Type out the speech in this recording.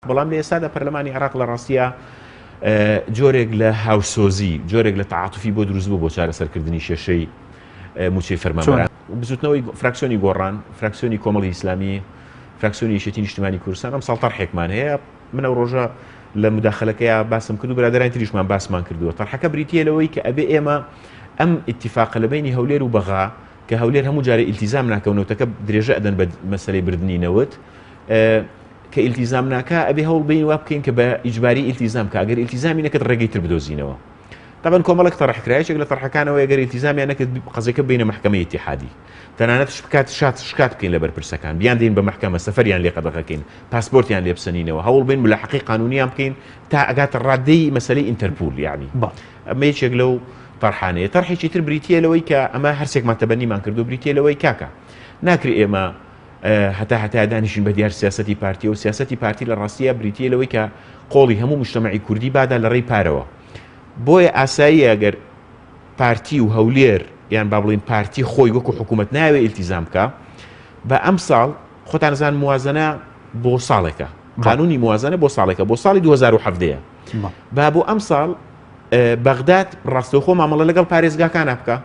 بەڵام لە ئێستادا پەرلەمانی عێراق لە ڕاستیە جۆرێک لە هاوسۆزی جۆرێک لە تعاتوفی بۆ دروست بوو بۆ چارەسەرکردنی شێشەی موچەی فەرمانبەران بزوتنەوەی فراکسیۆنی گۆڕان فراکسیۆنی کۆمەڵی ئیسلامی فراکسیۆنی یەکێتی نیشتیمانی کوردستان ئەم ساڵ تەرحێکمان هەیە منە ڕۆژە لە مداخلەکەیە باسم کرد و برادرانی تریشمان باسمان کردووە تەرحەکە بریتیە لەوەی کە ئەبێ ئێمە ئەم ئیتیفاقە لە بینی هەولێر و بەغا کە هەولێر هەموو جارە ئیلتیزام ناکەونەوەتەکە درێژە ئەدەن بە مەسەلەی بردننی نەوت کە ئیلتیزام ناکە ئەبێ هەوڵ بین وا بکەین کە بە ئیجباری ئیلتیزام کە ئەگەر ئیلتیزامی نەکرد ڕێگەی تر بدۆزینەوە طبعا کۆمەڵێک تەرحکرایەک لە تەرحەکانەوە ئەگەر ئیلتیزامیان نەکرد قەزەکە بینە محکەمەی ئیتیحادی تەنانەت بکات شکات بکەین لە بەرپرسەکان بیان دێن بە محکەمە سەفەریان لێ قەدەغەکەین پاسپۆرتیان لێ بسەنینەوە هەوڵ بین لە حەقی قانونیان بکەین تا ئەگاتە ڕادەی مەسەلەی ئینتەرپۆل یعنی ئەمە یەکێک لەو تەرحانەیە تەرحێکی تر بریتیە لەوەی کە ئەمە هەرسێکمان تەبەنیمان کردو بریتیە لەوەی کاکە ناکرێ ئێمە هەتا دانیشین بە دیار سیاسەتی پارتی و سیاسەتی پارتی لە ڕاستیە بریتیە لەوەی کە قۆڵی هەموو مجتەمەعی کوردی بادا لە ڕێی پارەوە بۆیە ئاسایی ئەگەر پارتی و هەولێر یان با بڵین پارتی خۆی وەکو حکوومەت ناوێ ئیلتیزام بکە بە ئەم ساڵ خۆتان نزان موازنە بۆ ساڵێکە قانونی موازنە بۆ ساڵێکە بۆ ساڵی 2017 با بۆ ئەم ساڵ بەغداد ڕاستەوخۆ مامەڵە لەگەڵ پارێزگاکانە بکە